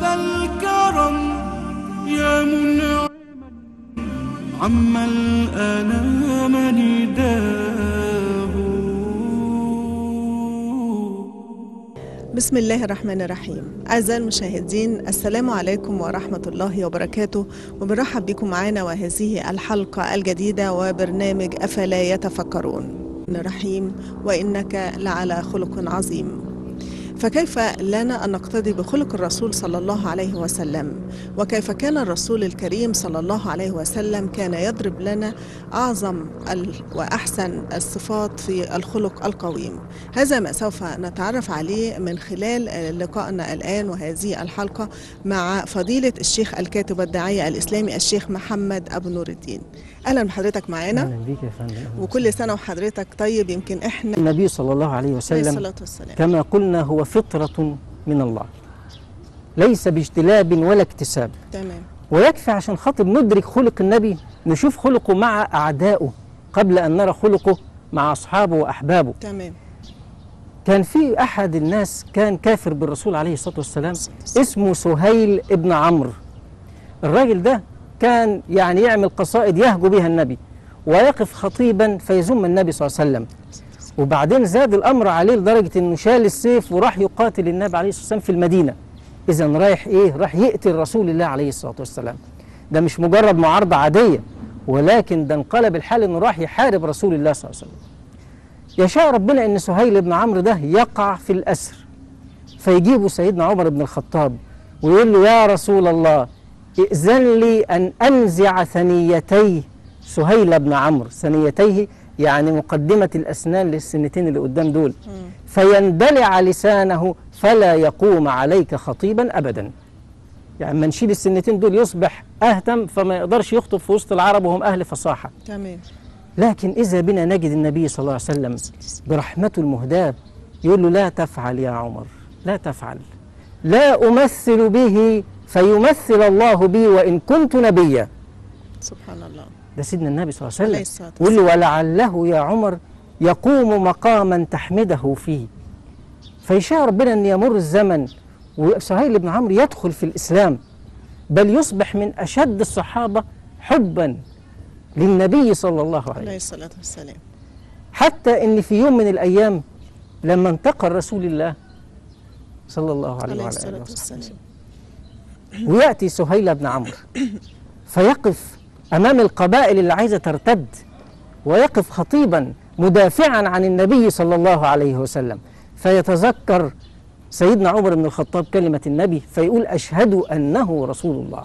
ذا الكرم يا منعما عما الأنام نداه. بسم الله الرحمن الرحيم. أعزائي المشاهدين، السلام عليكم ورحمة الله وبركاته، وبنرحب بكم معنا وهذه الحلقة الجديدة وبرنامج أفلا يتفكرون. الرحيم وإنك لعلى خلق عظيم. فكيف لنا أن نقتدي بخلق الرسول صلى الله عليه وسلم، وكيف كان الرسول الكريم صلى الله عليه وسلم كان يضرب لنا أعظم وأحسن الصفات في الخلق القويم. هذا ما سوف نتعرف عليه من خلال لقائنا الآن وهذه الحلقة مع فضيلة الشيخ الكاتب والداعية الإسلامي الشيخ محمد أبو نور الدين. أهلا بحضرتك معانا. أهلا بيك يا فندم. وكل سنة وحضرتك طيب. يمكن إحنا النبي صلى الله عليه وسلم كما قلنا هو فطرة من الله، ليس باجتلاب ولا اكتساب. تمام. ويكفي عشان خاطر ندرك خلق النبي نشوف خلقه مع أعدائه قبل أن نرى خلقه مع أصحابه وأحبابه. تمام. كان في أحد الناس كان كافر بالرسول عليه الصلاة والسلام اسمه سهيل ابن عمرو. الراجل ده كان يعني يعمل قصائد يهجو بها النبي ويقف خطيبا فيذم النبي صلى الله عليه وسلم. وبعدين زاد الأمر عليه لدرجة أنه شال السيف وراح يقاتل النبي عليه الصلاة والسلام في المدينة. إذا رايح إيه؟ راح يقتل رسول الله عليه الصلاة والسلام. ده مش مجرد معارضة عادية، ولكن ده انقلب الحال أنه راح يحارب رسول الله صلى الله عليه وسلم. يشاء ربنا أن سهيل بن عمرو ده يقع في الأسر، فيجيبه سيدنا عمر بن الخطاب ويقول له يا رسول الله ائذن لي أن أنزع ثنيتي سهيل بن عمرو. ثنيتيه يعني مقدمة الأسنان للسنتين اللي قدام دول، فيندلع لسانه فلا يقوم عليك خطيبا أبدا. يعني ما نشيل السنتين دول يصبح أهتم فما يقدرش يخطب في وسط العرب وهم أهل فصاحة. تمام. لكن إذا بنا نجد النبي صلى الله عليه وسلم برحمته المهداة يقول له لا تفعل يا عمر، لا تفعل، لا أمثل به فيمثل الله بي وإن كنت نبيا. سبحان الله. ده سيدنا النبي صلى الله عليه وسلم يقول له ولعله يا عمر يقوم مقاما تحمده فيه. فيشاء ربنا أن يمر الزمن وسهيل بن عمرو يدخل في الإسلام، بل يصبح من أشد الصحابة حبا للنبي صلى الله عليه الصلاة والسلام. حتى أن في يوم من الأيام لما انتقل رسول الله صلى الله عليه وسلم ويأتي سهيل بن عمرو فيقف أمام القبائل اللي عايزة ترتد، ويقف خطيبا مدافعا عن النبي صلى الله عليه وسلم، فيتذكر سيدنا عمر بن الخطاب كلمة النبي فيقول أشهد أنه رسول الله.